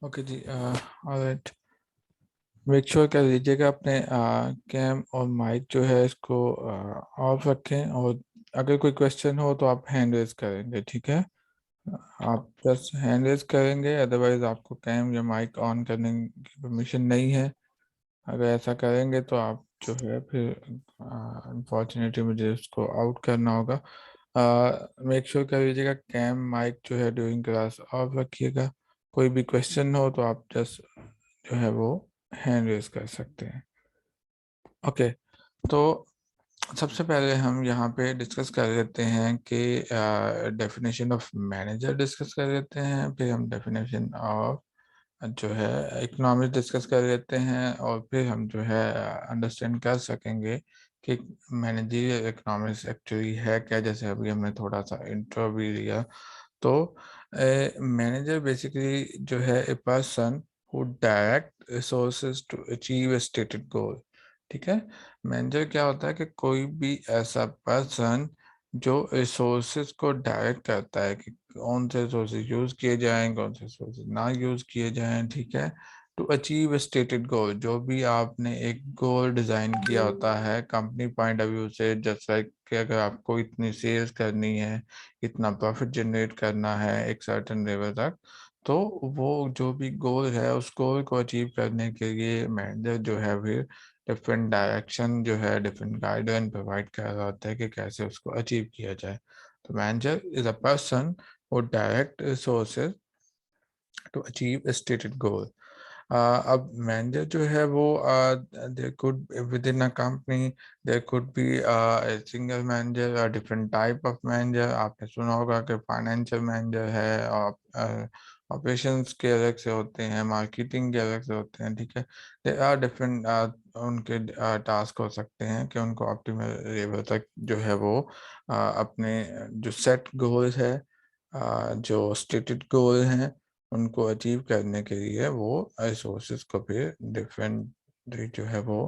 Okay जी, alright. Make sure कर लीजिएगा अपने कैम और माइक जो है इसको ऑफ रखें, और अगर कोई क्वेश्चन हो तो आप हैंड रेज करेंगे, ठीक है? आप जस्ट हैंड रेज करेंगे, अदरवाइज आपको कैम या माइक ऑन करने की परमिशन नहीं है। अगर ऐसा करेंगे तो आप जो है फिर अनफॉर्चुनेटली मुझे उसको आउट करना होगा। मेक श्योर कर लीजिएगा कैम माइक जो है ड्यूरिंग क्लास ऑफ रखिएगा। कोई भी क्वेश्चन हो तो आप जस्ट जो है वो हैंड रेज कर सकते हैं। ओके, तो सबसे पहले हम यहाँ पे डिस्कस कर लेते हैं कि डेफिनेशन ऑफ मैनेजर डिस्कस कर लेते हैं, फिर हम डेफिनेशन ऑफ जो है इकोनॉमिक्स डिस्कस कर लेते हैं, और फिर हम जो है अंडरस्टैंड कर सकेंगे कि मैनेजरियल इकोनॉमिक्स एक्चुअली है क्या, जैसे अभी हमने थोड़ा सा इंट्रो भी लिया। तो मैनेजर बेसिकली जो है a person who direct resources to achieve a stated goal. ठीक है, मैनेजर क्या होता है कि कोई भी ऐसा पर्सन जो रिसोर्सेज को डायरेक्ट करता है कि कौन से रिसोर्सेज यूज किए जाएं, कौन से रिसोर्सेज ना यूज किए जाएं, ठीक है, टू अचीव स्टेटेड गोल। जो भी आपने एक गोल डिजाइन किया होता है कंपनी पॉइंट ऑफ व्यू से, जैसा कि अगर आपको इतनी सेल्स करनी है, इतना प्रॉफिट जनरेट करना है एक सर्टेन लेवल तक, तो वो जो भी गोल है उस गोल को अचीव करने के लिए मैनेजर जो है फिर डिफरेंट डायरेक्शन जो है, डिफरेंट गाइडलाइन प्रोवाइड कर रहा होता है कि कैसे उसको अचीव किया जाए। तो manager is a person who direct resources to achieve a stated goal. अब मैनेजर जो है वो there could within a company there could be single manager, different type of manager. आपने सुना होगा कि फाइनेंशियल मैनेजर है, और ऑपरेशंस के अलग से होते हैं, मार्केटिंग के अलग से होते हैं, ठीक है। देयर आर डिफरेंट उनके टास्क हो सकते हैं कि उनको ऑप्टिमल लेवल तक जो है वो अपने जो सेट गोल्स है, जो स्टेटेड गोल हैं, उनको अचीव करने के लिए वो रिसोर्सेज को फिर डिफरेंट जो है वो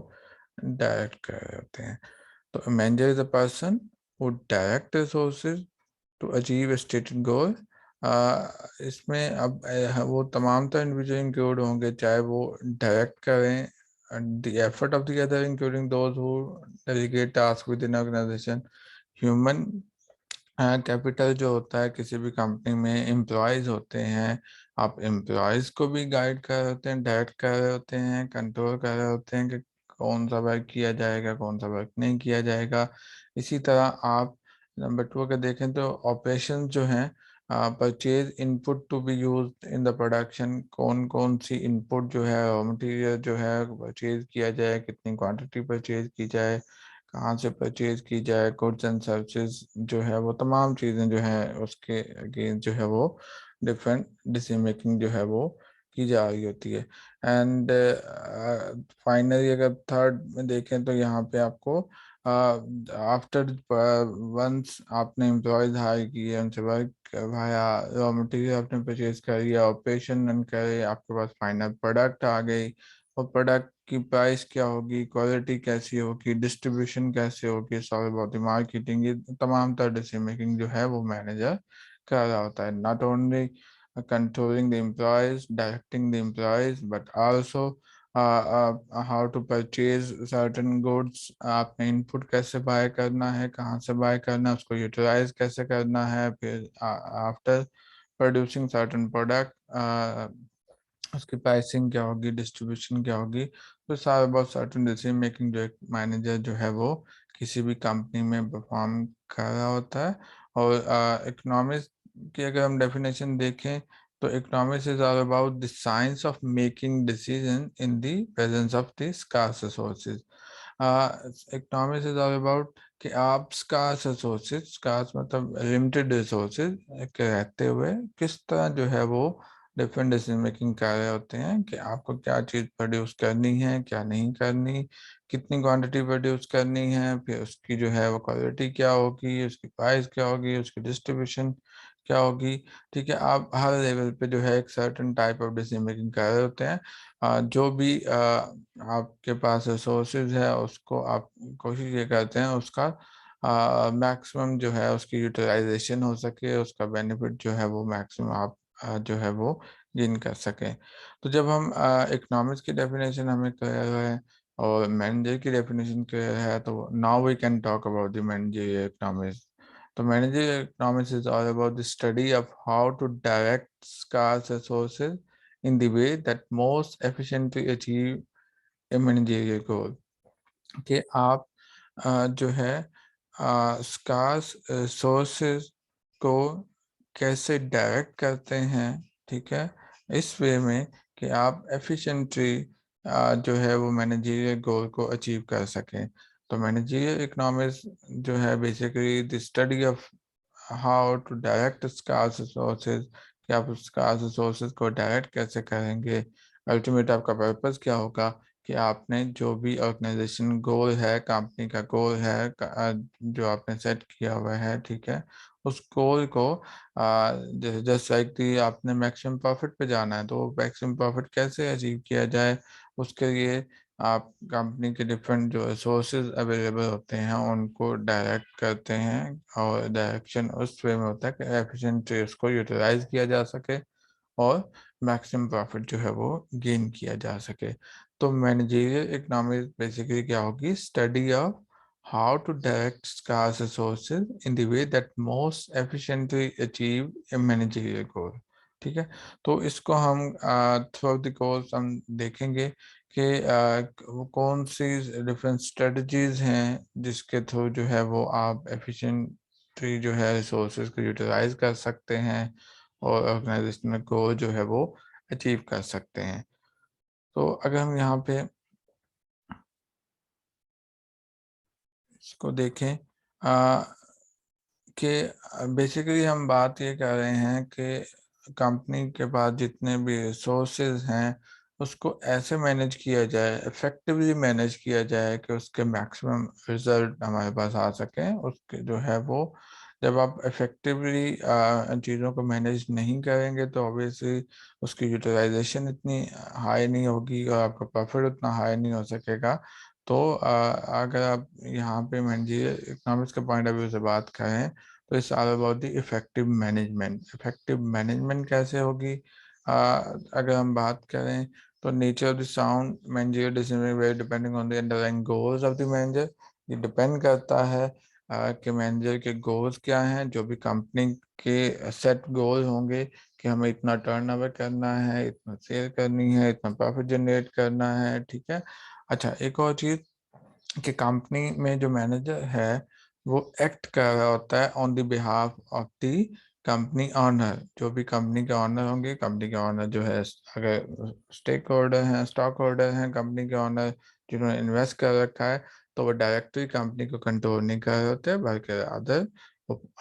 डायरेक्ट कर रहे होते हैं। तो manager is a person who direct resources to achieve stated goal. इसमें अब वो तमाम तो इंडिविजुअल इंक्लूड होंगे, चाहे वो डायरेक्ट करें the effort of the other, including those who delegate task within organisation. Human capital जो होता है किसी भी कंपनी में, एम्प्लॉयज होते हैं। आप एम्प्लॉयज को भी गाइड कर रहे होते हैं, डायरेक्ट कर रहे होते हैं, कंट्रोल कर रहे होते हैं कि कौन सा वर्क किया जाएगा, कौन सा वर्क नहीं किया जाएगा। इसी तरह आप नंबर 2 अगर देखें तो ऑपरेशन जो हैं, purchase input to be use in the production, कौन कौन सी इनपुट जो है, रॉ मटेरियल जो है परचेज किया जाए, कितनी क्वांटिटी परचेज की जाए, कहाँ से परचेज की जाए, गुड्स एंड सर्विसेज जो है वो तमाम चीज़ें जो है उसके अगेंस्ट जो है वो डिफरेंट डिसीजन मेकिंग जो है वो की जा रही होती है। एंड फाइनली अगर थर्ड में देखें तो यहाँ पे आपको आफ्टर वंस आपने एम्प्लॉयज हायर किए, उनसे वर्क करवाया, रॉ मटेरियल आपने परचेज कर लिया, ऑपरेशन रन करे, आपके पास फाइनल प्रोडक्ट आ गई, और प्रोडक्ट की प्राइस क्या होगी, क्वालिटी कैसी होगी, डिस्ट्रीब्यूशन कैसे होगी, सारी बहुत मार्केटिंग, ये तमाम तरह डिसीजन मेकिंग जो है वो मैनेजर कर रहा होता है। Not only controlling the employees, directing the employees, but also how to purchase certain goods, आपने इनपुट कैसे बाय करना है, कहाँ से बाय करना है, उसको यूटिलाइज कैसे करना है, फिर आफ्टर प्रोड्यूसिंग सर्टेन प्रोडक्ट उसकी प्राइसिंग क्या होगी, डिस्ट्रीब्यूशन क्या होगी। तो सारा बहुत सर्टेन डिसीजन मेकिंग जो एक मैनेजर जो है वो किसी भी कंपनी में परफॉर्म कर रहा होता है। और इकोनॉमिक्स की अगर हम डेफिनेशन देखें तो economics is all about the science of making decision in the presence of the scarce resources. Economics is all about कि आप स्कार्स रिसोर्सेज, स्कार्स मतलब लिमिटेड रिसोर्सेज के रहते हुए किस तरह जो है वो डिफरेंट डिसीजन मेकिंग कर रहे होते हैं कि आपको क्या चीज़ प्रोड्यूस करनी है, क्या नहीं करनी, कितनी क्वांटिटी प्रोड्यूस करनी है, फिर उसकी जो है वो क्वालिटी क्या होगी, उसकी प्राइस क्या होगी, उसकी डिस्ट्रीब्यूशन क्या होगी। ठीक है, आप हर लेवल पे जो है एक certain type of decision making कर रहे होते हैं। जो भी आपके पास रिसोर्सेज है उसको आप कोशिश ये करते हैं उसका मैक्सिमम जो है उसकी यूटिलाइजेशन हो सके, उसका बेनिफिट जो है वो मैक्सिमम आप जो है वो गेन कर सकें। तो जब हम इकोनॉमिक्स की डेफिनेशन हमें क्लियर है और मैनेजर की डेफिनेशन क्लियर है, तो now we can talk about the managerial economics. तो managerial economics is all about the study of how to direct scarce resources in the way that most efficiently achieve a managerial goal। कि आप जो है scars sources को कैसे direct करते हैं, ठीक है, इस वे में कि आप एफिशिएंटली जो है वो मैनेजरियल गोल को अचीव कर सकें। तो मैनेजरियल इकोनॉमिक्स जो है basically the study of how to direct scarce resources, कि आप स्कार्स रिसोर्सेज को डायरेक्ट कैसे करेंगे। अल्टीमेट आपका पर्पस क्या होगा कि आपने जो भी ऑर्गेनाइजेशन गोल है, कंपनी का गोल है, जो आपने सेट किया हुआ है, ठीक है, उस गोल को जैसे लाइक कि आपने मैक्सिमम प्रॉफिट पे जाना है, तो मैक्सिमम प्रॉफिट कैसे अचीव किया जाए, उसके लिए आप कंपनी के डिफरेंट जो रिसोर्सेज अवेलेबल होते हैं उनको डायरेक्ट करते हैं, और डायरेक्शन उस वे में होता है कि एफिशिएंटली उसको यूटिलाइज किया जा सके और मैक्सिमम प्रॉफिट जो है वो गेन किया जा सके। तो मैनेजरियल इकोनॉमिक्स बेसिकली क्या होगी, study of how to direct scarce resources in the way that most efficiently achieve a managerial goal. ठीक है, तो इसको हम थ्रू आउट द कोर्स हम देखेंगे कि कौन सी डिफरेंट स्ट्रेटजीज हैं जिसके थ्रू जो है वो आप एफिशिएंटली जो है रिसोर्सेज को यूटिलाइज कर सकते हैं और ऑर्गेनाइजेशनल गोल जो है वो अचीव कर सकते हैं। तो अगर हम यहाँ पे इसको देखें कि बेसिकली हम बात ये कर रहे हैं कि कंपनी के पास जितने भी रिसोर्सेज हैं उसको ऐसे मैनेज किया जाए, इफेक्टिवली मैनेज किया जाए कि उसके मैक्सिमम रिजल्ट हमारे पास आ सकें। उसके जो है वो जब आप इफेक्टिवली चीज़ों को मैनेज नहीं करेंगे तो ऑब्वियसली उसकी यूटिलाइजेशन इतनी हाई नहीं होगी और आपका प्रॉफिट उतना हाई नहीं हो सकेगा। तो अगर आप यहाँ पे मैनेजरियल इकोनॉमिक्स के पॉइंट ऑफ व्यू से बात करें तो it's all about the effective management. Effective management कैसे होगी, अगर हम बात करें तो nature of the sound managerial decision very depending on the underlying goals of the manager. ये डिपेंड करता है कि मैनेजर के गोल्स क्या हैं। जो भी कंपनी के सेट गोल होंगे कि हमें इतना टर्नओवर करना है, इतना सेल करनी है, इतना प्रॉफिट जनरेट करना है, ठीक है। अच्छा, एक और चीज़ कि कंपनी में जो मैनेजर है वो एक्ट कर रहा होता है on the behalf of the company owner. जो भी कंपनी के ऑनर होंगे, कंपनी के ऑनर जो है अगर स्टेक होल्डर हैं, स्टॉक होल्डर हैं, कंपनी के ऑनर जिन्होंने इन्वेस्ट कर रखा है, तो वो डायरेक्टली कंपनी को कंट्रोल नहीं कर रहे होते बल्कि अदर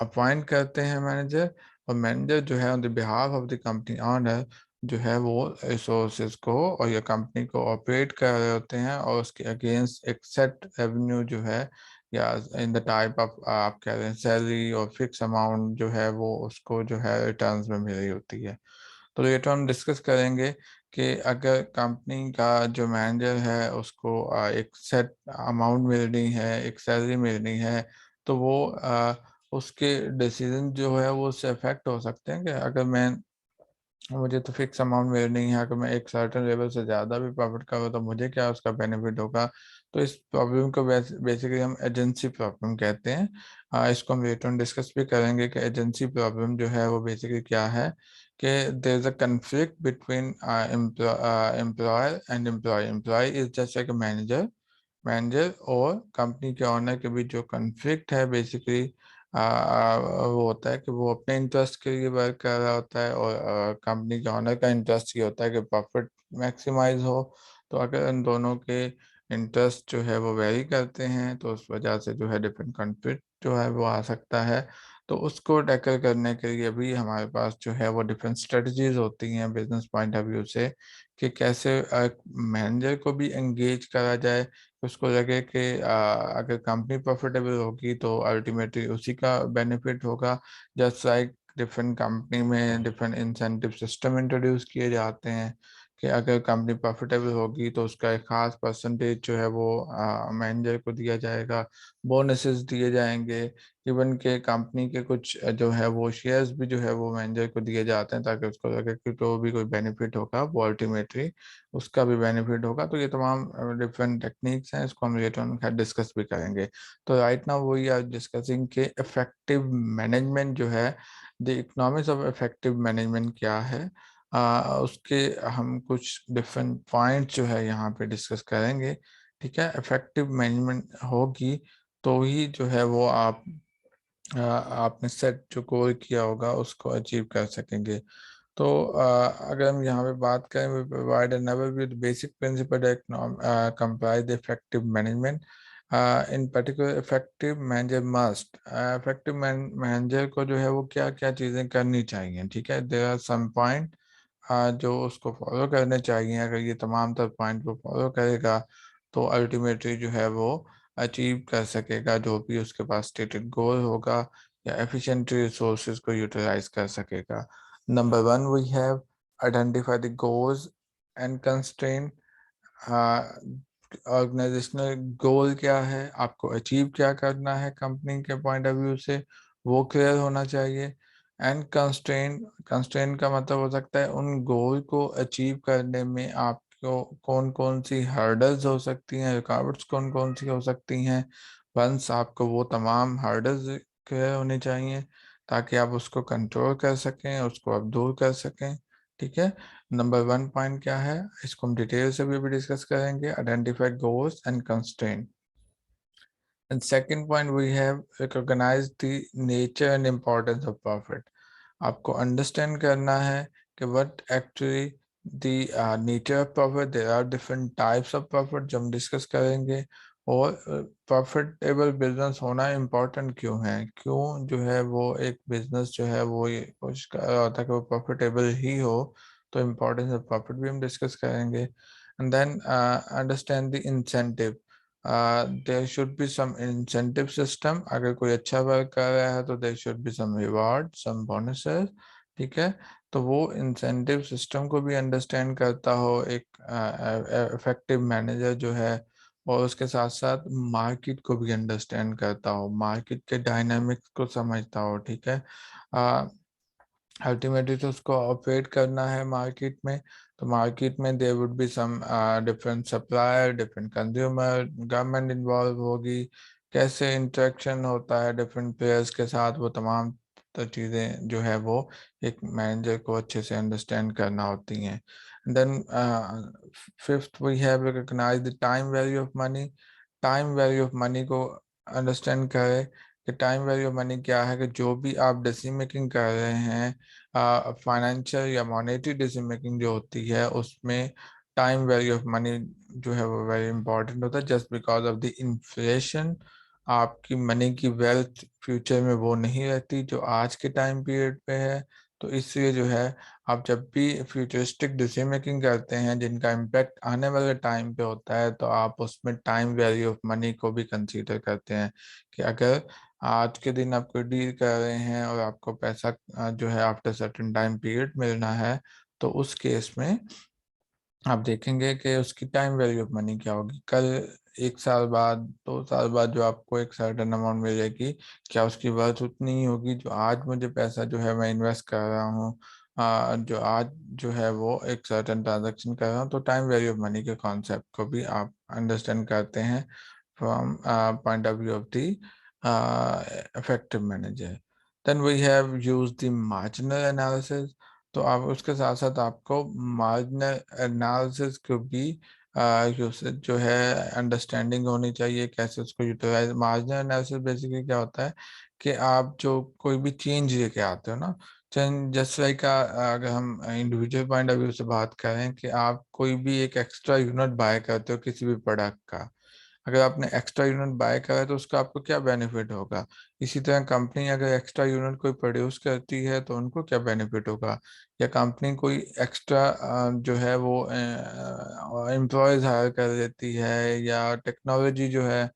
अपॉइंट करते हैं मैनेजर। और मैनेजर जो है on the behalf of the company owner जो है वो रिसोर्सेज को और ये कंपनी को ऑपरेट कर रहे होते हैं और उसके अगेंस्ट एक सेट रेवेन्यू जो है या इन द टाइप ऑफ आप कह रहे हैं सैलरी और फिक्स अमाउंट जो है वो उसको जो है रिटर्न्स में मिल रही होती है। तो ये तो हम डिस्कस करेंगे कि अगर कंपनी का जो मैनेजर है उसको एक सेट अमाउंट मिलनी है, एक सैलरी मिलनी है, तो वो उसके डिसीजन जो है वो उससे अफेक्ट हो सकते हैं कि अगर मैं मुझे तो फिक्स अमाउंट मिल नहीं है, अगर मैं एक सर्टेन लेवल से ज़्यादा भी प्रॉफिट करूँ तो मुझे क्या उसका बेनिफिट होगा। तो इस प्रॉब्लम को बेसिकली हम एजेंसी प्रॉब्लम कहते हैं। इसको हम लेटर ऑन डिस्कस भी करेंगे कि एजेंसी प्रॉब्लम जो है वो बेसिकली क्या है, कि there is a conflict between employer and employee. Employee is just like a manager, manager और कंपनी के ऑनर के बीच जो कन्फ्लिक्ट है बेसिकली वो होता है कि वो अपने इंटरेस्ट के लिए वर्क कर रहा होता है और कंपनी के ऑनर का इंटरेस्ट ये होता है कि प्रॉफिट मैक्सिमाइज हो। तो अगर इन दोनों के इंटरेस्ट जो है वो वेरी करते हैं तो उस वजह से जो है डिफरेंट कन्फ्लिक्ट जो है वो आ सकता है। तो उसको टैकल करने के लिए भी हमारे पास जो है वो डिफरेंट स्ट्रेटजीज होती हैं बिजनेस पॉइंट ऑफ व्यू से, कि कैसे मैनेजर को भी एंगेज करा जाए। उसको लगे कि अगर कंपनी प्रॉफिटेबल होगी तो अल्टीमेटली उसी का बेनिफिट होगा। जस्ट लाइक डिफरेंट कंपनी में डिफरेंट इंसेंटिव सिस्टम इंट्रोड्यूस किए जाते हैं, कि अगर कंपनी प्रॉफिटेबल होगी तो उसका एक खास परसेंटेज जो है वो मैनेजर को दिया जाएगा, बोनसेस दिए जाएंगे। इवन के कंपनी के कुछ जो है वो शेयर्स भी जो है वो मैनेजर को दिए जाते हैं, ताकि उसको लगे कि जो भी कोई बेनिफिट होगा वो अल्टीमेटली उसका भी बेनिफिट होगा। तो ये तमाम डिफरेंट टेक्निक्स हैं, इसको हम लेटर ऑन डिस्कस भी करेंगे। तो right now we are discussing के इफेक्टिव मैनेजमेंट जो है, the economics of effective management क्या है। उसके हम कुछ डिफरेंट पॉइंट जो है यहाँ पे डिस्कस करेंगे। ठीक है, इफेक्टिव मैनेजमेंट होगी तो ही जो है वो आपने सेट जो गोल किया होगा उसको अचीव कर सकेंगे। तो अगर हम यहाँ पे बात करें, we provide an overview of the basic principle that comprise the effective management. In particular, effective manager must effective manager को जो है वो क्या क्या चीजें करनी चाहिए। ठीक है, there are some point जो उसको फॉलो करने चाहिए। अगर ये तमाम तर पॉइंट को फॉलो करेगा तो अल्टीमेटली जो है वो अचीव कर सकेगा जो भी उसके पास स्टेटेड गोल होगा, या एफिशिएंटली रिसोर्सेज को यूटिलाइज कर सकेगा। Number one, we have identify the goals and constraint. Organizational goal क्या है, आपको अचीव क्या करना है कंपनी के पॉइंट ऑफ व्यू से, वो क्लियर होना चाहिए। एंड कंस्ट्रेंट, कंस्ट्रेंट का मतलब हो सकता है उन गोल को अचीव करने में आपको कौन कौन सी हर्डल्स हो सकती हैं, रुकावट्स कौन कौन सी हो सकती हैं। वंस आपको वो तमाम हर्डल्स क्लियर होनी चाहिए, ताकि आप उसको कंट्रोल कर सकें, उसको आप दूर कर सकें। ठीक है, नंबर वन पॉइंट क्या है, इसको हम डिटेल से भी डिस्कस करेंगे, identify goals and constraint. And second point we have recognise the nature and importance of profit. आपको अंडरस्टैंड करना है कि what actually the nature of profit. There are different types of profit जो हम discuss करेंगे। और profitable business होना important क्यों है, क्यों जो है वो एक बिजनेस जो है वो ये कोशिश कर रहा होता है कि वो प्रॉफिटेबल ही हो। तो इम्पोर्टेंस ऑफ प्रॉफिट भी हम डिस्कस करेंगे। And then understand the incentive. There should be some incentive system. अगर कोई अच्छा वर्क कर रहा है तो there should be some reward, some bonuses. ठीक है, तो वो इंसेंटिव सिस्टम को भी अंडरस्टैंड करता हो एक इफेक्टिव मैनेजर जो है, और उसके साथ साथ मार्केट को भी अंडरस्टैंड करता हो, मार्केट के डायनामिक्स को समझता हो। ठीक है, अल्टीमेटली तो उसको ऑपरेट करना है मार्केट में। तो मार्केट में there would be some different supplier, different consumer, government involve होगी, कैसे इंटरेक्शन होता है डिफरेंट प्लेयर्स के साथ, वो तमाम तो चीज़ें जो है वो एक मैनेजर को अच्छे से अंडरस्टैंड करना होती हैं। Then fifth we have recognise the time value of money. Time value of money को अंडरस्टैंड करें कि टाइम वैल्यू ऑफ मनी क्या है, कि जो भी आप डिसीजन मेकिंग कर रहे हैं, फाइनेंशियल या मॉनेटरी डिसीजन मेकिंग जो होती है, उसमें टाइम वैल्यू ऑफ मनी जो है वो वेरी इंपॉर्टेंट होता है। Just because of the inflation आपकी मनी की वेल्थ फ्यूचर में वो नहीं रहती जो आज के टाइम पीरियड पे है। तो इसलिए जो है आप जब भी फ्यूचरिस्टिक डिसीजन मेकिंग करते हैं जिनका इम्पैक्ट आने वाले टाइम पे होता है, तो आप उसमें टाइम वैल्यू ऑफ मनी को भी कंसीडर करते हैं, कि अगर आज के दिन आप कोई डील कर रहे हैं और आपको पैसा जो है आफ्टर सर्टेन टाइम पीरियड मिलना है, तो उस केस में आप देखेंगे कि उसकी टाइम वैल्यू ऑफ मनी क्या होगी। कल, एक साल बाद, 2 साल बाद जो आपको एक सर्टेन अमाउंट मिलेगी, क्या उसकी वर्थ उतनी ही होगी जो आज मुझे पैसा जो है मैं इन्वेस्ट कर रहा हूँ, जो आज जो है वो एक सर्टेन ट्रांजेक्शन कर रहा हूँ। तो टाइम वैल्यू ऑफ मनी के कॉन्सेप्ट को भी आप अंडरस्टैंड करते हैं from point of view of the effective manager. Then we have used the marginal analysis. तो आप उसके साथ साथ आपको मार्जिनल एनालिसिस को भी जो है अंडरस्टैंडिंग होनी चाहिए, कैसे उसको यूटिलाइज। मार्जिनल एनालिसिस बेसिकली क्या होता है, कि आप जो कोई भी चेंज लेके आते हो ना, चेंज जस्ट लाइक अगर हम इंडिविजुअल पॉइंट ऑफ व्यू से बात करें, कि आप कोई भी एक एक्स्ट्रा यूनिट बाय करते हो किसी भी प्रोडक्ट का, अगर आपने एक्स्ट्रा यूनिट बाय करा है तो उसका आपको क्या बेनिफिट होगा। इसी तरह कंपनी अगर एक्स्ट्रा यूनिट कोई प्रोड्यूस करती है तो उनको क्या बेनिफिट होगा, या कंपनी कोई एक्स्ट्रा जो है वो एम्प्लॉयज हायर कर देती है, या टेक्नोलॉजी जो है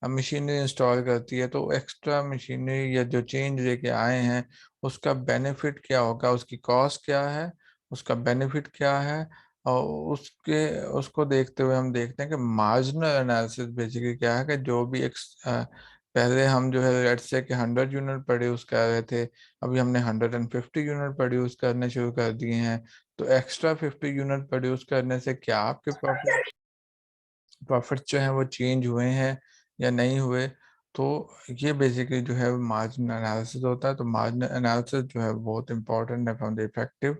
मशीनरी इंस्टॉल करती है, तो एक्स्ट्रा मशीनरी या जो चेंज लेके आए हैं उसका बेनिफिट क्या होगा, उसकी कॉस्ट क्या है, उसका बेनिफिट क्या है। और उसको देखते हुए हम देखते हैं कि मार्जिनल एनालिसिस बेसिकली क्या है, कि जो भी पहले हम जो है लेट्स से कि 100 यूनिट प्रोड्यूस कर रहे थे, अभी हमने 150 यूनिट प्रोड्यूस करने शुरू कर दिए हैं, तो एक्स्ट्रा 50 यूनिट प्रोड्यूस करने से क्या आपके प्रॉफिट जो है वो चेंज हुए हैं या नहीं हुए। तो ये बेसिकली जो है मार्जिन एनालिसिस होता है। तो मार्जिन एनालिसिस जो है बहुत इंपॉर्टेंट है from the effective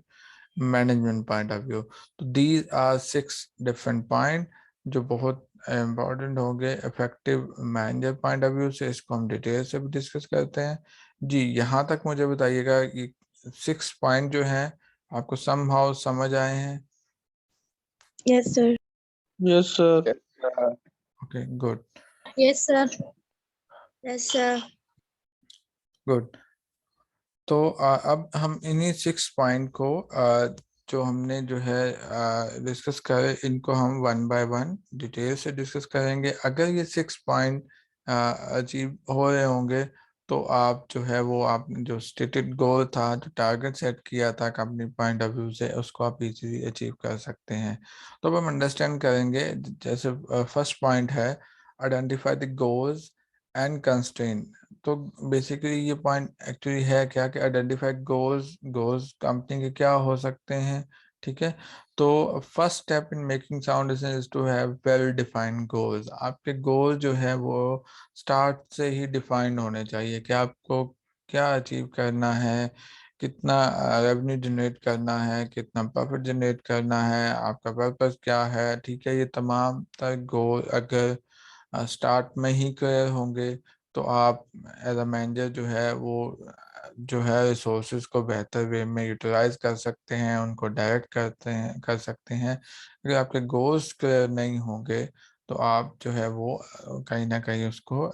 management point of view. तो दीज आर 6 डिफरेंट पॉइंट जो बहुत इम्पोर्टेंट होंगे effective manager point of view से। इसको हम डिटेल से भी डिस्कस करते हैं। जी, यहाँ तक मुझे बताइएगा कि 6 पॉइंट जो हैं आपको समहाउ समझ आए हैं। Yes, sir. Yes, sir. Okay, good Yes, sir. Yes, sir. Good. तो अब हम इन्हीं 6 पॉइंट को जो हमने जो है डिस्कस करे, इनको हम वन बाय वन डिटेल से डिस्कस करेंगे। अगर ये 6 पॉइंट अचीव हो रहे होंगे तो आप जो है वो आप जो स्टेटेड गोल था, जो टारगेट सेट किया था कंपनी पॉइंट ऑफ व्यू से, उसको आप इजीली अचीव कर सकते हैं। तो अब हम अंडरस्टैंड करेंगे। जैसे फर्स्ट पॉइंट है identify the goals and constraint. तो बेसिकली ये पॉइंट एक्चुअली है क्या कि आइडेंटिफाई गोल्स, गोल्स कंपनी के क्या हो सकते हैं। ठीक है, तो first step in making sound decision is to have well defined goals. आपके गोल जो है वो स्टार्ट से ही डिफाइंड होने चाहिए कि आपको क्या अचीव करना है, कितना रेवेन्यू जनरेट करना है, कितना प्रॉफिट जनरेट करना है, आपका पर्पस क्या है। ठीक है, ये तमाम तर गोल अगर स्टार्ट में ही क्लियर होंगे तो आप एज अ मैनेजर जो है वो जो है रिसोर्सेज को बेहतर वे में यूटिलाइज कर सकते हैं, उनको डायरेक्ट कर सकते हैं। अगर आपके गोल्स क्लियर नहीं होंगे तो आप जो है वो कहीं ना कहीं उसको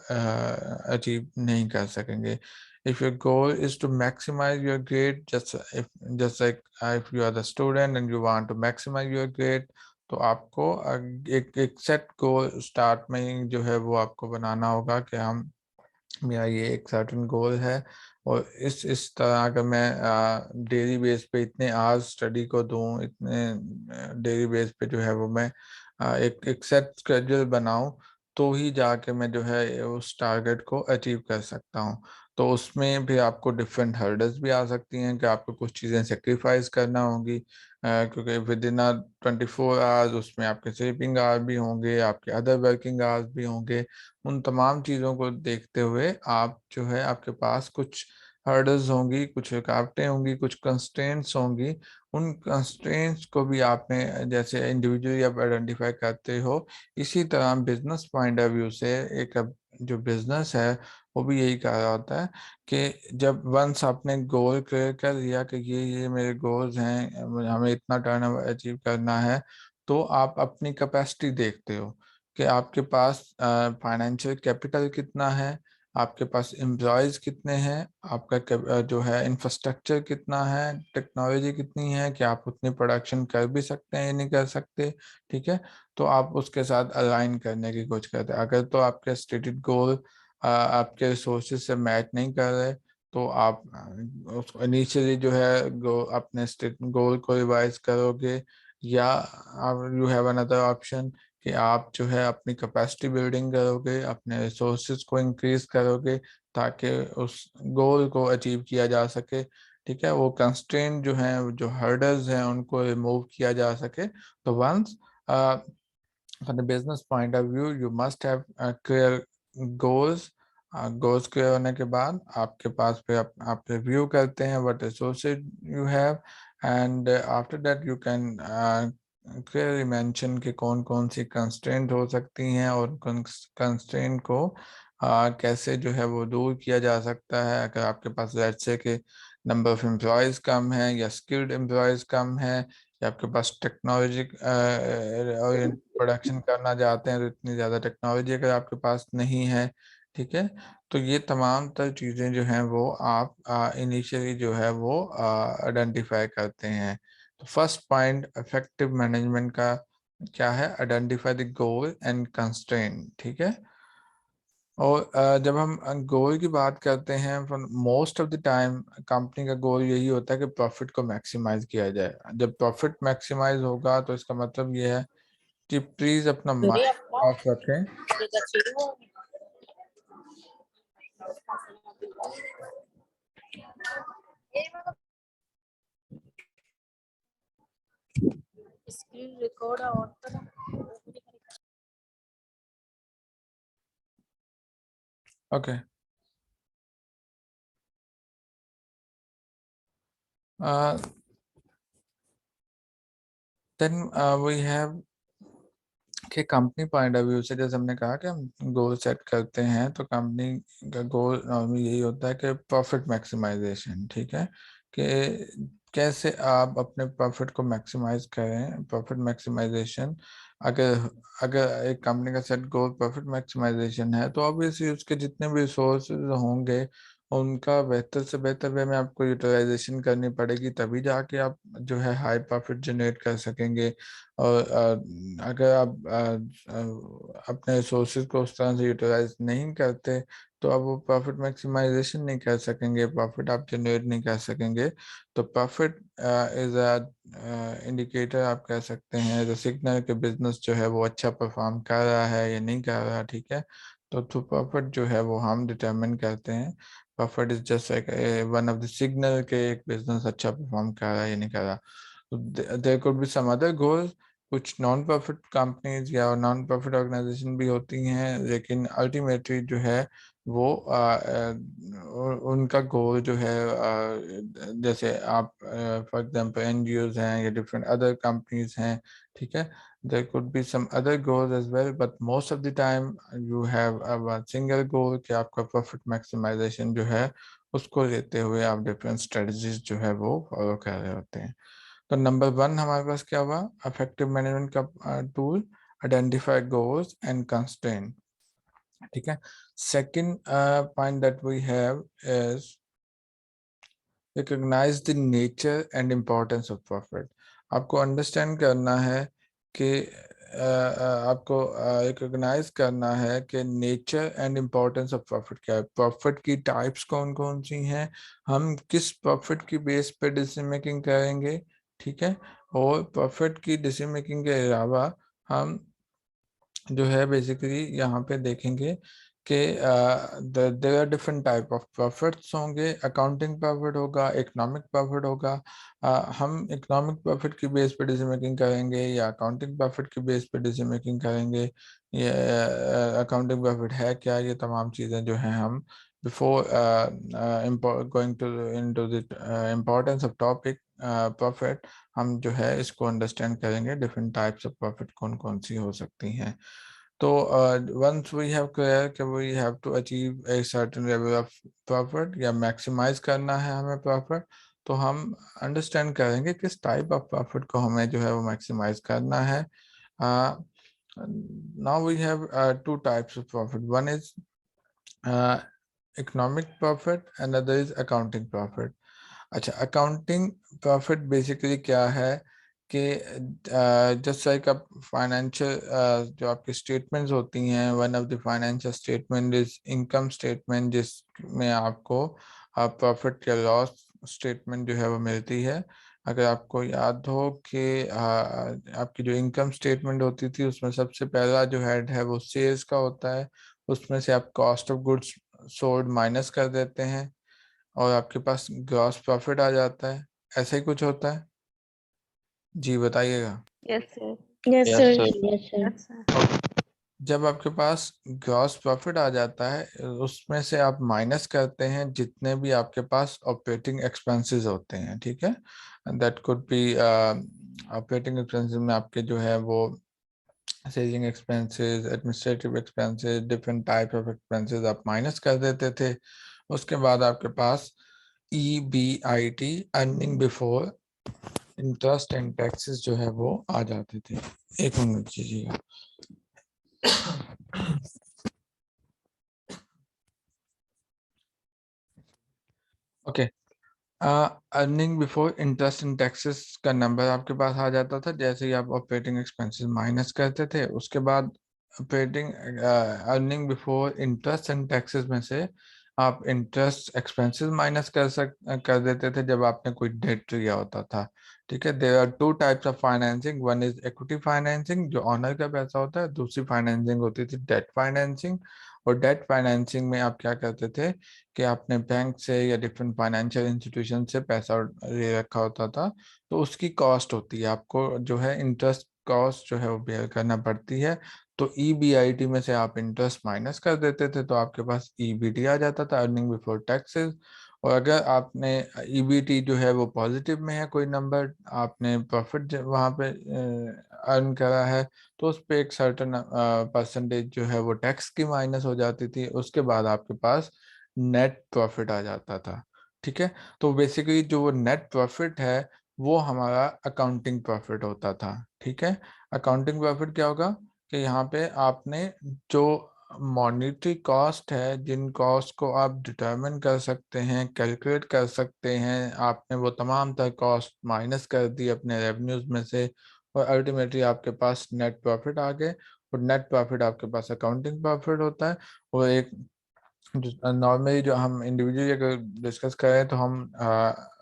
अचीव नहीं कर सकेंगे। If your goal is to maximize your grade, just like if you are the student and you want to maximize your grade, तो आपको एक सेट गोल स्टार्ट में ही जो है वो आपको बनाना होगा कि हम मेरा ये एक सर्टेन गोल है, और इस तरह अगर मैं डेली बेस पे इतने आवर्स स्टडी को दूं, इतने डेली बेस पे जो है वो मैं एक सेट स्केड्यूल बनाऊं, तो ही जाके मैं जो है उस टारगेट को अचीव कर सकता हूं। तो उसमें भी आपको डिफरेंट हर्डल्स भी आ सकती हैं कि आपको कुछ चीज़ें सेक्रीफाइस करना होंगी, क्योंकि विद इन 24 आवर्स उसमें आपके स्लीपिंग आवर्स भी होंगे, आपके अदर वर्किंग आवर्स भी होंगे। उन तमाम चीज़ों को देखते हुए आप जो है आपके पास कुछ हर्डल्स होंगी, कुछ रुकावटें होंगी, कुछ कंस्ट्रेंट्स होंगी। उन कंस्ट्रेंट्स को भी आपने जैसे इंडिविजुअली आप आइडेंटिफाई करते हो, इसी तरह बिजनेस पॉइंट ऑफ व्यू से एक जो बिजनेस है वो भी यही कह रहा होता है कि जब वंस आपने गोल क्लियर कर लिया कि ये मेरे गोल्स हैं, हमें इतना टर्नओवर अचीव करना है, तो आप अपनी कैपेसिटी देखते हो कि आपके पास फाइनेंशियल कैपिटल कितना है, आपके पास एम्प्लॉयज कितने हैं, आपका जो है इंफ्रास्ट्रक्चर कितना है, टेक्नोलॉजी कितनी है कि आप उतनी प्रोडक्शन कर भी सकते हैं या नहीं कर सकते। ठीक है, तो आप उसके साथ अलाइन करने की कोशिश करते हैं। अगर तो आपके स्टेटेड गोल आपके रिसोर्सेज से मैच नहीं कर रहे तो आप उसको इनिशियली जो है अपने स्टेट गोल को रिवाइज करोगे, या यू हैव अनदर ऑप्शन कि आप जो है अपनी कैपेसिटी बिल्डिंग करोगे, अपने रिसोर्सेज को इंक्रीज करोगे ताकि उस गोल को अचीव किया जा सके। ठीक है, वो कंस्ट्रेंट जो हैं, जो हर्डल्स हैं, उनको रिमूव किया जा सके। तो once from the business point of view you must have clear goals। Goals clear होने के बाद आपके पास फिर आप रिव्यू करते हैं what resources you have, and after that you can clearly mention कि कौन कौन सी कंस्ट्रेंट हो सकती हैं और कंस्ट्रेंट को कैसे जो है वो दूर किया जा सकता है। अगर आपके पास लेट्स से कि नंबर ऑफ एम्प्लॉयज़ कम है या स्किल्ड एम्प्लॉयज़ कम है, कि आपके पास टेक्नोलॉजी और प्रोडक्शन करना चाहते हैं तो इतनी ज़्यादा टेक्नोलॉजी अगर आपके पास नहीं है, ठीक है, तो ये तमाम तर चीज़ें जो हैं वो आप इनिशियली जो है वो आइडेंटिफाई करते हैं। तो फर्स्ट पॉइंट इफेक्टिव मैनेजमेंट का क्या है? Identify the goal and constraint, ठीक है। और जब हम गोल की बात करते हैं, most of the time company का गोल यही होता है कि प्रॉफिट को मैक्सिमाइज किया जाए। जब प्रॉफिट मैक्सिमाइज होगा तो इसका मतलब ये है कि प्लीज अपना माइंड ऑफ रखें। स्क्रीन रिकॉर्ड ऑन करो। ओके, देन वी हैव कि कंपनी पॉइंट ऑफ व्यू से, जैसे हमने कहा कि हम गोल सेट करते हैं तो कंपनी का गोल नॉर्मली यही होता है कि प्रॉफिट मैक्सिमाइजेशन, ठीक है, कि कैसे आप अपने प्रॉफिट को मैक्सिमाइज करें। प्रॉफिट मैक्सिमाइजेशन, अगर अगर एक कंपनी का सेट गोल प्रॉफिट मैक्सिमाइजेशन है तो ऑब्वियसली उसके जितने भी रिसोर्सेज होंगे उनका बेहतर से बेहतर वे में आपको यूटिलाइजेशन करनी पड़ेगी, तभी जाके आप जो है हाई प्रॉफिट जनरेट कर सकेंगे। और अगर आप अपने रिसोर्सेज को उस तरह से यूटिलाइज नहीं करते तो आप वो प्रॉफिट मैक्सिमाइजेशन नहीं कर सकेंगे, प्रॉफिट आप जनरेट नहीं कर सकेंगे। तो प्रॉफिट इज अ इंडिकेटर, आप कह सकते हैं, एज अ सिग्नल कि बिजनेस जो है वो अच्छा परफॉर्म कर रहा है या नहीं कर रहा, ठीक है। तो थ्रू प्रॉफिट जो है वो हम डिटरमिन करते हैं। Profit is just like one of the signal के एक बिजनेस अच्छा परफॉर्म कर रहा है या नहीं कर रहा। There could be some other goals, कुछ नॉन प्रॉफिट कंपनीज या नॉन प्रॉफिट ऑर्गेनाइजेशन भी होती हैं, लेकिन अल्टीमेटली जो है वो उनका गोल जो है जैसे आप फॉर एग्जांपल एनजीओज हैं या डिफरेंट अदर कंपनीज हैं, ठीक है, there could be some other goals as well, but most of the time you have a single goal कि आपका प्रॉफिट मैक्सिमाइजेशन जो है उसको लेते हुए आप डिफरेंट स्ट्रेटजीज जो है वो फॉलो कर रहे होते हैं। तो नंबर वन हमारे पास क्या हुआ? इफेक्टिव मैनेजमेंट का tool, identify goals and constraint, ठीक है। Second point that we have is recognise the nature and importance of profit. आपको अंडरस्टैंड करना है कि आपको रिकॉग्नाइज करना है कि nature and importance of profit क्या है, प्रॉफिट की टाइप्स कौन कौन सी हैं, हम किस प्रॉफिट की बेस पे डिसीजन मेकिंग करेंगे, ठीक है। और प्रॉफिट की डिसीजन मेकिंग के अलावा हम जो है बेसिकली यहाँ पे देखेंगे कि there are different type of profits होंगे। अकाउंटिंग प्रॉफिट होगा, इकोनॉमिक प्रॉफिट होगा। हम इकोनॉमिक प्रॉफिट की बेस पे डिसीजन मेकिंग करेंगे या अकाउंटिंग प्रॉफिट की बेस पे डिसीजन मेकिंग करेंगे। ये अकाउंटिंग प्रॉफिट है क्या, ये तमाम चीज़ें जो हैं हम before going to into the importance of topic profit, हम जो है इसको अंडरस्टैंड करेंगे, डिफरेंट टाइप्स ऑफ प्रॉफिट कौन कौन सी हो सकती हैं। तो once we have clear कि we have to achieve a certain level of profit या maximize करना है हमें profit, तो हम understand करेंगे किस type of profit को हमें जो है वो maximize करना है। uh, now we have two types of profit. One is uh, economic profit and other is accounting profit. अच्छा, अकाउंटिंग प्रॉफिट बेसिकली क्या है कि जस्ट लाइक आप फाइनेंशियल जो आपकी स्टेटमेंट्स होती हैं, one of the financial statement is income statement, जिसमें आपको प्रॉफिट या लॉस स्टेटमेंट जो है वो मिलती है। अगर आपको याद हो कि आपकी जो इनकम स्टेटमेंट होती थी उसमें सबसे पहला जो हेड है वो सेल्स का होता है, उसमें से आप cost of goods sold minus कर देते हैं और आपके पास ग्रॉस प्रॉफिट आ जाता है। ऐसा ही कुछ होता है? जी बताइएगा। Yes, sir. Yes, Yes, sir. sir. Yes, sir. Yes, sir. जब आपके पास ग्रॉस प्रॉफिट आ जाता है उसमें से आप माइनस करते हैं जितने भी आपके पास ऑपरेटिंग एक्सपेंसेस होते हैं, ठीक है। That could be operating expenses में आपके जो है वो selling expenses, administrative expenses, different type of expenses आप माइनस कर देते थे। उसके बाद आपके पास EBIT, earning before interest and taxes जो है वो आ जाते थे। एक मिनट दीजिएगा। Okay, earning before interest and taxes का नंबर आपके पास आ जाता था जैसे ही आप ऑपरेटिंग एक्सपेंसेस माइनस करते थे। उसके बाद operating earning before interest and taxes में से आप इंटरेस्ट एक्सपेंसेस माइनस कर देते थे जब आपने कोई डेट लिया होता था। ठीक है, there are two types of financing, one is equity financing जो ऑनर का पैसा होता है, दूसरी फाइनेंसिंग होती थी डेट फाइनेंसिंग। और डेट फाइनेंसिंग में आप क्या करते थे कि आपने बैंक से या डिफरेंट फाइनेंशियल इंस्टीट्यूशन से पैसा ले रखा होता था, तो उसकी कॉस्ट होती है, आपको जो है इंटरेस्ट कॉस्ट जो है वो बेयर करना पड़ती है। तो ईबीआईटी में से आप इंटरेस्ट माइनस कर देते थे तो आपके पास ईबीटी आ जाता था, अर्निंग बिफोर टैक्सेस। और अगर आपने ईबीटी जो है वो पॉजिटिव में है, कोई नंबर आपने प्रॉफिट वहाँ पे अर्न करा है, तो उस पे एक सर्टन परसेंटेज जो है वो टैक्स की माइनस हो जाती थी। उसके बाद आपके पास नेट प्रॉफिट आ जाता था। ठीक है, तो बेसिकली जो वो नेट प्रॉफिट है वो हमारा अकाउंटिंग प्रॉफिट होता था। ठीक है, अकाउंटिंग प्रॉफिट क्या होगा कि यहाँ पे आपने जो मॉनिटरी कॉस्ट है, जिन कॉस्ट को आप डिटरमिन कर सकते हैं, कैलकुलेट कर सकते हैं, आपने वो तमाम तर कॉस्ट माइनस कर दी अपने रेवेन्यूज में से, और अल्टीमेटली आपके पास नेट प्रॉफिट आ गए। और नेट प्रॉफिट आपके पास अकाउंटिंग प्रॉफिट होता है। और एक नॉर्मली जो हम इंडिविजुअली अगर डिस्कस करें तो हम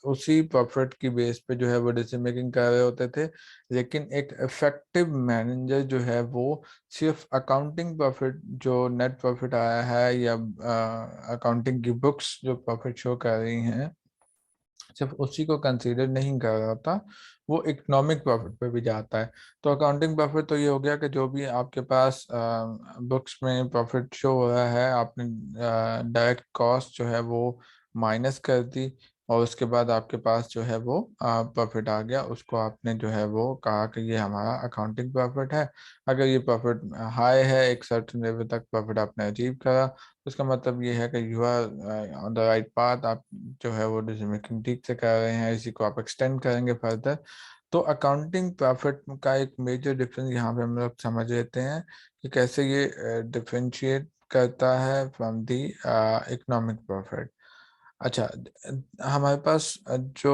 उसी प्रॉफिट की बेस पे जो है वो डिसीजन मेकिंग कर रहे होते थे। लेकिन एक इफेक्टिव मैनेजर जो है वो सिर्फ अकाउंटिंग प्रॉफिट जो नेट प्रॉफिट आया है या अकाउंटिंग की बुक्स जो प्रॉफिट शो कर रही हैं सिर्फ उसी को कंसीडर नहीं कर रहा था, वो इकोनॉमिक प्रॉफिट पे भी जाता है। तो अकाउंटिंग प्रॉफिट तो ये हो गया कि जो भी आपके पास बुक्स में प्रॉफिट शो हो रहा है, आपने डायरेक्ट कॉस्ट जो है वो माइनस कर दी, और उसके बाद आपके पास जो है वो प्रॉफिट आ गया। उसको आपने जो है वो कहा कि ये हमारा अकाउंटिंग प्रॉफिट है। अगर ये प्रॉफिट हाई है, एक सर्टेन लेवल तक प्रॉफिट आपने अचीव करा, उसका मतलब ये है कि you are on the right path, आप जो है वो डिसीजन मेकिंग ठीक से कर रहे हैं। इसी को आप एक्सटेंड करेंगे फर्दर। तो अकाउंटिंग प्रॉफिट का एक मेजर डिफरेंस यहाँ पे हम लोग समझ लेते हैं कि कैसे ये डिफरेंशिएट करता है फ्रॉम द इकोनॉमिक प्रॉफिट। अच्छा, हमारे पास जो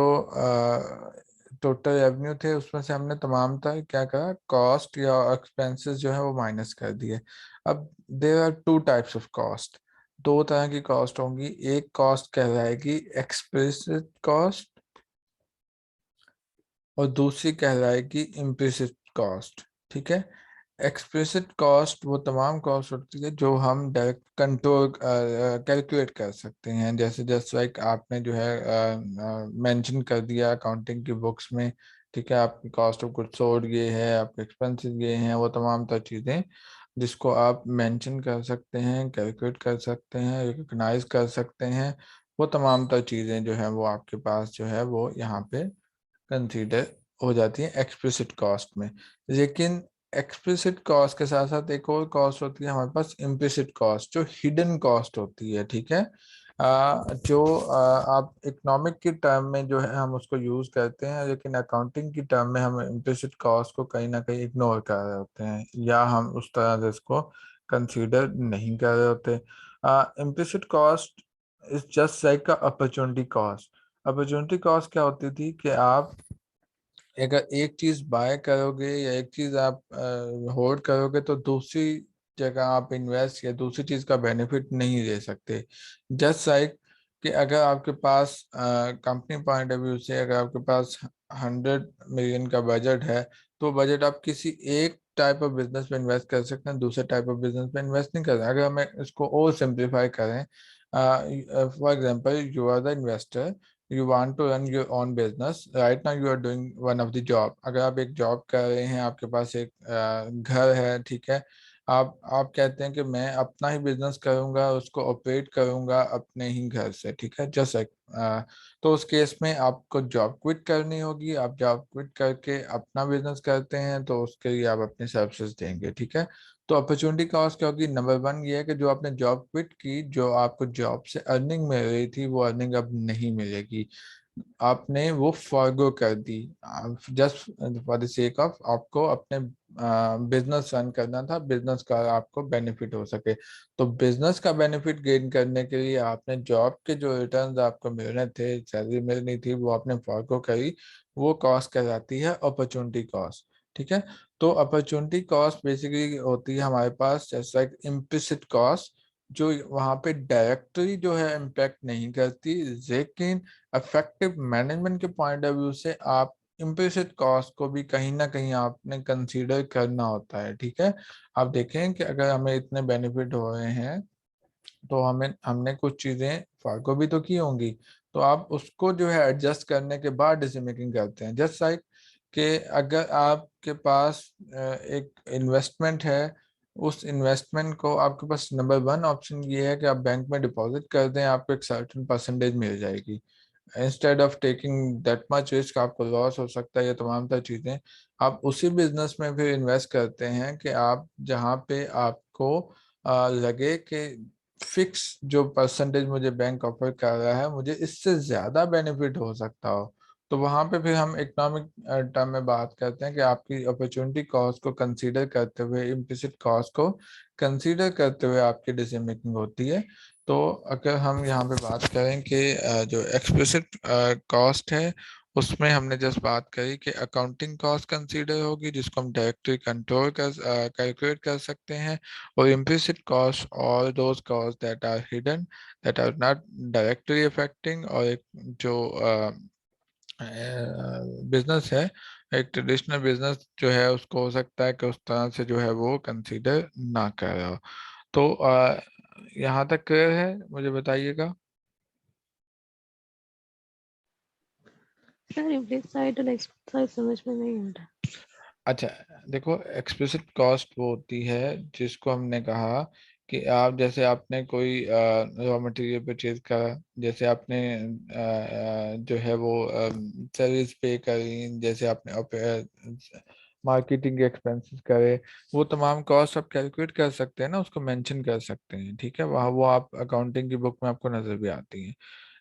टोटल रेवेन्यू थे उसमें से हमने तमाम था क्या करा, कॉस्ट या एक्सपेंसेस जो है वो माइनस कर दिए। अब there are two types of cost, दो तरह की कॉस्ट होंगी। एक कॉस्ट कहलाएगी एक्सप्लिसिट कॉस्ट और दूसरी कहलाएगी इम्प्लिसिट कॉस्ट। ठीक है, एक्सप्लिसिट कॉस्ट वो तमाम कॉस्ट होती है जो हम डायरेक्ट कंट्रोल कैलकुलेट कर सकते हैं, जैसे जस्ट लाइक आपने जो है मेंशन कर दिया अकाउंटिंग की बुक्स में। ठीक है, आपकी कॉस्ट ऑफ गुड्स सोल्ड ये है, आपके एक्सपेंसेस ये हैं, वो तमाम तर चीज़ें जिसको आप मेंशन कर सकते हैं, कैलकुलेट कर सकते हैं, रिकग्नाइज कर सकते हैं, वो तमाम तर चीज़ें जो है वो आपके पास जो है वो यहाँ पे कंसीडर हो जाती है एक्सप्लिसिट कॉस्ट में। लेकिन एक्सप्लिसिट कॉस्ट के साथ साथ एक और कॉस्ट होती है हमारे पास, इम्प्लिसिट कॉस्ट, जो हिडन कॉस्ट होती है। ठीक है, जो आप इकोनॉमिक की टर्म में जो है हम उसको यूज करते हैं, लेकिन अकाउंटिंग की टर्म में हम इम्प्लिसिट कॉस्ट को कहीं ना कहीं इग्नोर कर रहे होते हैं, या हम उस तरह से इसको कंसीडर नहीं कर रहे होते। Implicit cost is just like a opportunity cost. Opportunity cost क्या होती थी कि आप अगर एक चीज बाय करोगे या एक चीज आप होल्ड करोगे तो दूसरी जगह आप इन्वेस्ट या दूसरी चीज का बेनिफिट नहीं ले सकते। जस्ट लाइक कि अगर आपके पास कंपनी पॉइंट ऑफ व्यू से अगर आपके पास 100 मिलियन का बजट है, तो बजट आप किसी एक टाइप ऑफ बिजनेस में इन्वेस्ट कर सकते हैं, दूसरे टाइप ऑफ बिजनेस में इन्वेस्ट नहीं कर सकते। अगर हमें इसको और सिंप्लीफाई करें, for example you are the investor, you want to run your own business right now, you are doing one of the job। अगर आप एक जॉब कर रहे हैं, आपके पास एक घर है, ठीक है, आप कहते हैं कि मैं अपना ही बिजनेस करूंगा, उसको ऑपरेट करूंगा अपने ही घर से। ठीक है, जस्ट लाइक तो उस केस में आपको जॉब क्विट करनी होगी। आप जॉब क्विट करके अपना बिजनेस करते हैं तो उसके लिए आप अपनी सर्विसेज देंगे। ठीक है, तो अपॉर्चुनिटी कॉस्ट क्या होगी, नंबर वन ये है कि जो आपने जॉब क्विट की, जो आपको जॉब से अर्निंग मिल रही थी वो अर्निंग अब नहीं मिलेगी। आपने वो फॉरगो कर दी just for the sake of आपको अपने बिजनेस रन करना था, बिजनेस का आपको बेनिफिट हो सके। तो बिजनेस का बेनिफिट गेन करने के लिए आपने जॉब के जो रिटर्न्स आपको मिलने थे, सैलरी मिलनी थी, वो आपने फॉरगो करी। वो कॉस्ट कहलाती है अपॉर्चुनिटी कॉस्ट। ठीक है। तो अपॉर्चुनिटी कॉस्ट बेसिकली होती है हमारे पास जैसे लाइक इम्प्लिसिट कॉस्ट, जो वहां पे डायरेक्टली जो है इम्पैक्ट नहीं करती, लेकिन इफेक्टिव मैनेजमेंट के पॉइंट ऑफ व्यू से आप इम्प्लिसिट कॉस्ट को भी कहीं ना कहीं आपने कंसीडर करना होता है। ठीक है। आप देखें कि अगर हमें इतने बेनिफिट हो रहे हैं तो हमें हमने कुछ चीजें फार्गो भी तो की होंगी, तो आप उसको जो है एडजस्ट करने के बाद डिसीजन मेकिंग करते हैं। जस्ट लाइक कि अगर आपके पास एक इन्वेस्टमेंट है, उस इन्वेस्टमेंट को आपके पास नंबर वन ऑप्शन ये है कि आप बैंक में डिपॉजिट कर दें, आपको एक सर्टेन परसेंटेज मिल जाएगी। Instead of taking that much risk, आपको लॉस हो सकता है, ये तमाम तर चीजें, आप उसी बिजनेस में फिर इन्वेस्ट करते हैं कि आप जहाँ पे आपको लगे कि फिक्स जो परसेंटेज मुझे बैंक ऑफर कर रहा है, मुझे इससे ज्यादा बेनिफिट हो सकता हो। तो वहां पे फिर हम इकोनॉमिक टर्म में बात करते हैं कि आपकी अपॉर्चुनिटी कॉस्ट को कंसीडर करते हुए, इम्प्लिसिट कॉस्ट को कंसीडर करते हुए आपकी डिसीजन मेकिंग होती है। तो अगर हम यहाँ पे बात करें कि जो एक्सप्लिसिट कॉस्ट है, उसमें हमने जस्ट बात करी कि अकाउंटिंग कॉस्ट कंसीडर होगी, जिसको हम डायरेक्टली कंट्रोल कर कैलकुलेट कर सकते हैं। और इम्प्लिसिट कॉस्ट और those cost that are hidden, that are not directly affecting, और एक जो बिजनेस है, एक ट्रेडिशनल बिजनेस जो है, उसको हो सकता है कि उस तरह से जो है वो कंसीडर ना कर रहा हो। तो यहाँ तक क्लियर है, मुझे बताइएगा। सर इम्प्लिसाइट और एक्सप्लिसाइट समझ में नहीं आ रहा। अच्छा, देखो, एक्सप्लिसिट कॉस्ट वो होती है जिसको हमने कहा कि आप जैसे आपने कोई रॉ मटेरियल परचेज करा, जैसे आपने जो है वो सर्विस पे करी, जैसे आपने मार्केटिंग के एक्सपेंसेस करे, वो तमाम कॉस्ट आप कैलकुलेट कर सकते हैं ना, उसको मेंशन कर सकते हैं। ठीक है, वहाँ वो आप अकाउंटिंग की बुक में आपको नजर भी आती है।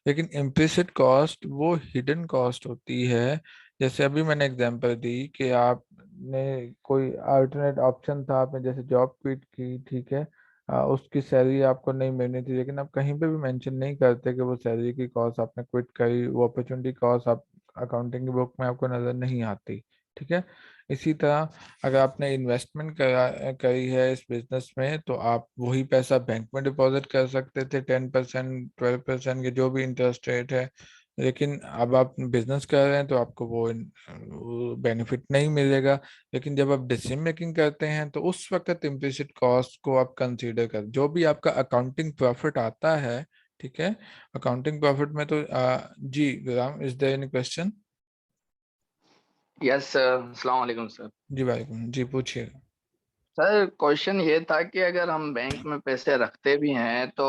लेकिन इम्प्लिसिट कॉस्ट वो हिडन कॉस्ट होती है। जैसे अभी मैंने एग्जांपल दी कि आपने कोई अल्टरनेट ऑप्शन था, आपने जैसे जॉब क्विट की, ठीक है, उसकी सैलरी आपको नहीं मिलनी थी, लेकिन आप कहीं पे भी मेंशन नहीं करते कि वो सैलरी की कॉस्ट आपने क्विट करी, वो अपॉर्चुनिटी कॉस्ट आप अकाउंटिंग की बुक में आपको नजर नहीं आती। ठीक है। इसी तरह अगर आपने इन्वेस्टमेंट करी है इस बिजनेस में, तो आप वही पैसा बैंक में डिपॉजिट कर सकते थे, 10% 12% के जो भी इंटरेस्ट रेट है। लेकिन अब आप बिजनेस कर रहे हैं तो आपको वो बेनिफिट नहीं मिलेगा। लेकिन जब आप डिसीजन मेकिंग करते हैं तो उस वक्त इम्प्लिसिट कॉस्ट को आप कंसीडर कर, जो भी आपका अकाउंटिंग प्रॉफिट आता है। ठीक है। अकाउंटिंग प्रॉफिट में तो जी Ghulam, is there any question? Yes sir, अस्सलाम वालेकुम सर। जी वालेकुम, जी पूछिए। सर क्वेश्चन ये था कि अगर हम बैंक में पैसे रखते भी हैं तो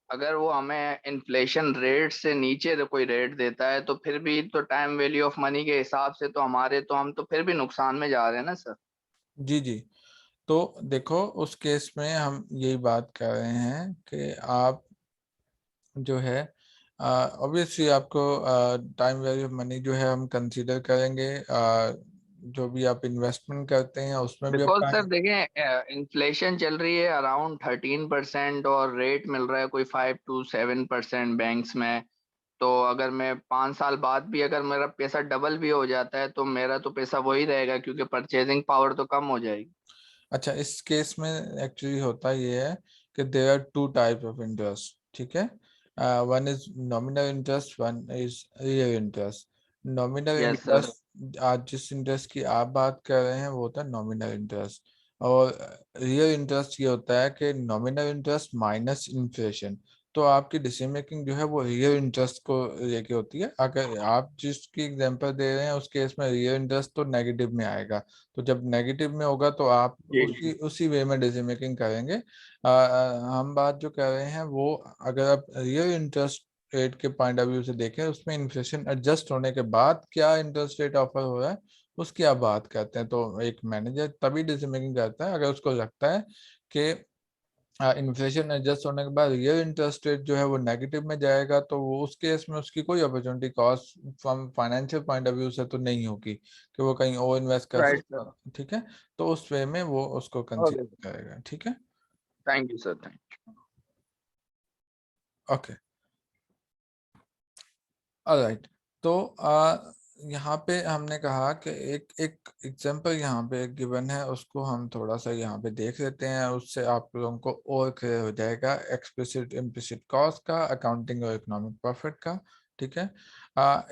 अगर वो हमें इन्फ्लेशन रेट से नीचे तो कोई रेट देता है तो फिर भी तो टाइम वैल्यू ऑफ मनी के हिसाब से तो हम तो फिर भी नुकसान में जा रहे हैं ना सर। जी जी। तो देखो, उस केस में हम यही बात कर रहे हैं कि आप जो है ऑब्वियसली आपको टाइम वैल्यू ऑफ मनी जो है हम कंसीडर करेंगे। जो भी आप इन्वेस्टमेंट करते हैं उसमें भी आप बिकॉज सर टाइम। देखें, इन्फ्लेशन चल रही है अराउंड 13% और रेट मिल रहा है कोई 5 to 7% बैंक्स में। तो अगर मैं 5 साल बाद भी अगर मेरा पैसा डबल भी हो जाता है तो मेरा तो पैसा वही रहेगा क्योंकि परचेजिंग पावर तो कम हो जाएगी। अच्छा, इस केस में एक्चुअली होता ये है कि there are two types of interest. ठीक है। One is nominal interest, one is real interest. Nominal yes sir. Interest, आज जिस इंटरेस्ट की आप बात कर रहे हैं वो होता है नॉमिनल इंटरेस्ट। और रियल इंटरेस्ट ये होता है कि नॉमिनल इंटरेस्ट माइनस इन्फ्लेशन। तो आपकी डिसीजन मेकिंग जो है वो रियल इंटरेस्ट को लेके होती है। अगर आप जिसकी एग्जांपल दे रहे हैं उस केस में रियल इंटरेस्ट तो नेगेटिव में आएगा। तो जब नेगेटिव में होगा तो आप जी उसी जी। उसी वे में डिसीजन मेकिंग करेंगे। हम बात जो कर रहे हैं वो, अगर आप रियल इंटरेस्ट रेट के पॉइंट ऑफ व्यू से देखें, उसमें इन्फ्लेशन एडजस्ट होने के बाद क्या इंटरेस्ट रेट ऑफर हो रहा है उसकी आप बात करते हैं। तो एक मैनेजर तभी डिसीजन मेकिंग करता है अगर उसको लगता है कि इन्फ्लेशन एडजस्ट होने के बाद रियल इंटरेस्ट रेट जो है वो नेगेटिव में जाएगा, तो वो उस केस में उसकी कोई opportunity cost from financial point of view से तो नहीं होगी कि वो कहीं और इन्वेस्ट कर राइट सकता, सर। ठीक है। तो उस वे में वो उसको ओके, कंसीडर करेगा, ठीक है। Thank you sir, thank okay, alright. तो यहाँ पे हमने कहा कि एक एक एग्जांपल यहाँ पे गिवन है, उसको हम थोड़ा सा यहाँ पे देख लेते हैं, उससे आप लोगों को और क्लियर हो जाएगा एक्सप्लिसिट इम्प्लिसिट कॉस्ट का, अकाउंटिंग और इकोनॉमिक प्रॉफिट का, ठीक है।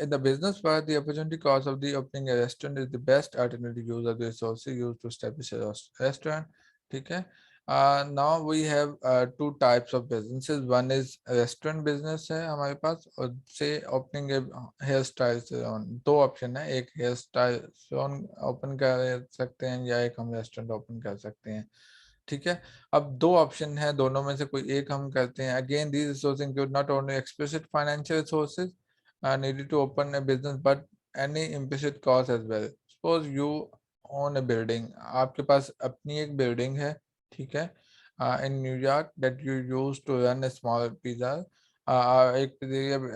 In the business world the opportunity cost of the opening a restaurant is the best alternative use of the resources used to establish a restaurant, ठीक है। Now we have two types of businesses. One is restaurant business है हमारे पास, और से opening a hair style salon, दो option है, एक hair style salon open कर सकते हैं या एक हम रेस्टोरेंट ओपन कर सकते हैं, ठीक है। अब दो ऑप्शन है, दोनों में से कोई एक हम करते हैं। Again these resources include not only explicit financial resources needed to open a business but any implicit cost as well. Suppose you own a building, आपके पास अपनी एक बिल्डिंग है, ठीक है, in New York that you use to run a small pizza. एक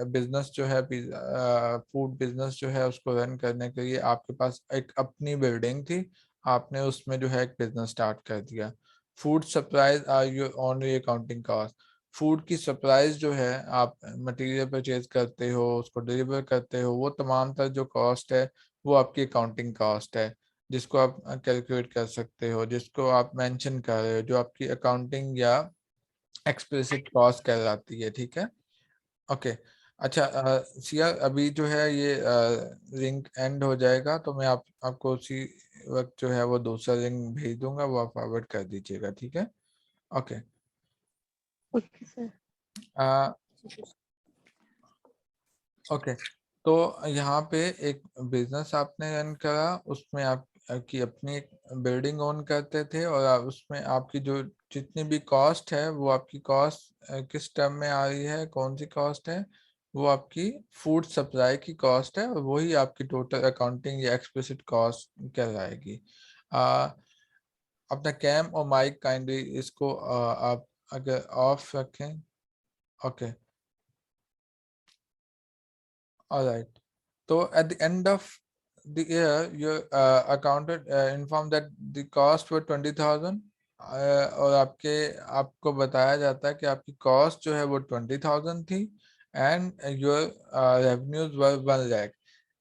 business जो है pizza food business जो है उसको रन करने के लिए आपके पास एक अपनी बिल्डिंग थी, आपने उसमें जो है एक बिजनेस स्टार्ट कर दिया। Food supplies are your only accounting cost. Food की सप्लाईज जो है, आप मटेरियल परचेज करते हो, उसको डिलीवर करते हो, वो तमाम तर जो कॉस्ट है वो आपकी अकाउंटिंग कॉस्ट है, जिसको आप कैलकुलेट कर सकते हो, जिसको आप मेंशन कर रहे हो, जो आपकी अकाउंटिंग या एक्सप्लिसिट कॉस्ट कहलाती है, ठीक है। ओके, अच्छा सिया, अभी जो है ये लिंक एंड हो जाएगा, तो मैं आपको उसी वक्त जो है वो दूसरा लिंक भेज दूंगा, वो आप फॉरवर्ड कर दीजिएगा, ठीक है। Okay, okay sir. ओके। तो यहाँ पे एक बिजनेस आपने रन करा, उसमें आप की अपनी एक बिल्डिंग ओन करते थे, और उसमें आपकी जो जितनी भी कॉस्ट है वो आपकी कॉस्ट किस टर्म में आ रही है, कौन सी कॉस्ट है, वो आपकी फूड सप्लाई की कॉस्ट है, और वही आपकी टोटल अकाउंटिंग या एक्सप्लिसिट कॉस्ट कहलाएगी। अपना कैम और माइक काइंडली इसको आप अगर ऑफ रखें। Okay, alright. So at the end of the year, your accountant informed that the cost were 20,000, और आपको बताया जाता है कि आपकी कॉस्ट जो है वो 20,000 थी, एंड योर रेवेन्यूज वर 1 लाख।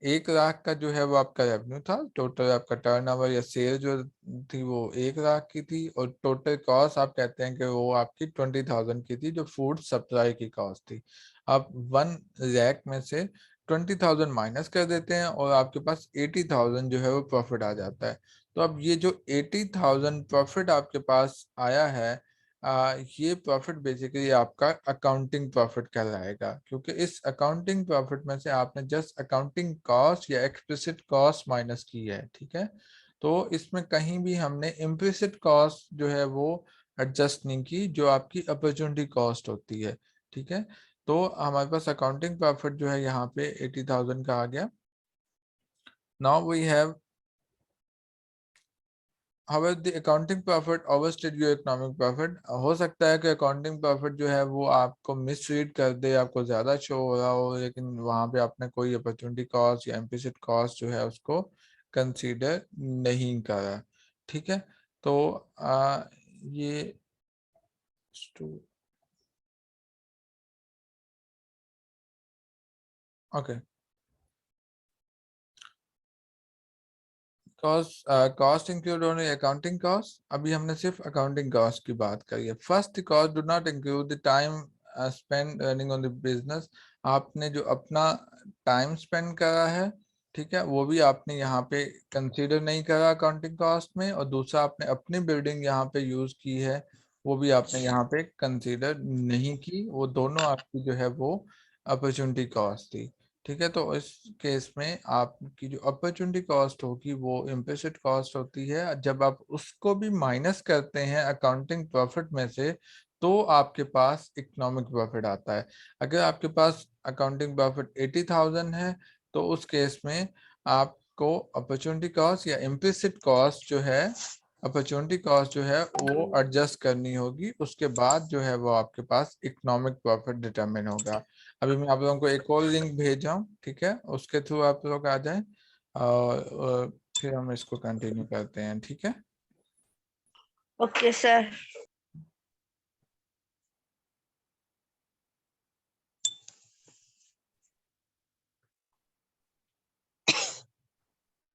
1 लाख का जो है वो आपका रेवेन्यू था, टोटल आपका टर्नओवर या सेल जो थी वो 1 लाख की थी, और टोटल कॉस्ट आप कहते हैं कि वो आपकी 20,000 की थी, जो फूड सप्लाई की कॉस्ट थी। आप 1 लाख में से 20,000 माइनस कर देते हैं, और आपके पास 80,000 जो है वो प्रॉफिट आ जाता है। तो अब ये जो 80,000 प्रॉफिट आपके पास आया है, ये प्रॉफिट बेसिकली आपका अकाउंटिंग प्रॉफिट कहलाएगा, क्योंकि इस अकाउंटिंग प्रॉफिट में से आपने जस्ट अकाउंटिंग कॉस्ट या एक्सप्लिसिट कॉस्ट माइनस की है, ठीक है। तो इसमें कहीं भी हमने इम्प्लिसिट कॉस्ट जो है वो एडजस्ट नहीं की, जो आपकी अपॉर्चुनिटी कॉस्ट होती है, ठीक है। तो हमारे पास अकाउंटिंग प्रॉफिट जो है यहाँ पे 80,000 का आ गया। Now we have however the accounting profit overstate your economic profit। हो सकता है कि अकाउंटिंग प्रॉफिट जो है वो आपको मिसरीड कर दे, आपको ज्यादा शो हो रहा हो, लेकिन वहां पे आपने कोई अपॉर्चुनिटी कॉस्ट या इम्प्लिसिट कॉस्ट जो है उसको कंसीडर नहीं करा, ठीक है। तो ये okay, cost include only accounting cost. अभी हमने सिर्फ अकाउंटिंग कॉस्ट की बात करी है। First cost do not include the time spend running on the business. आपने जो अपना टाइम स्पेंड करा है, ठीक है, वो भी आपने यहाँ पे कंसीडर नहीं करा अकाउंटिंग कॉस्ट में, और दूसरा आपने अपनी बिल्डिंग यहाँ पे यूज की है, वो भी आपने यहाँ पे कंसीडर नहीं की, वो दोनों आपकी जो है वो अपॉर्चुनिटी कॉस्ट थी, ठीक है। तो इस केस में आपकी जो अपॉर्चुनिटी कॉस्ट होगी वो इम्प्लिसिट कॉस्ट होती है। जब आप उसको भी माइनस करते हैं अकाउंटिंग प्रॉफिट में से, तो आपके पास इकोनॉमिक प्रॉफिट आता है। अगर आपके पास अकाउंटिंग प्रॉफिट 80,000 है, तो उस केस में आपको अपॉर्चुनिटी कॉस्ट या इम्प्लिसिट कॉस्ट जो है अपॉर्चुनिटी कॉस्ट जो है वो एडजस्ट करनी होगी, उसके बाद जो है वो आपके पास इकोनॉमिक प्रॉफिट डिटरमिन होगा। अभी मैं आप लोगों को एक और लिंक भेज रहा हूँ, ठीक है, उसके थ्रू आप लोग आ जाएं और फिर हम इसको कंटिन्यू करते हैं, ठीक है। Okay sir.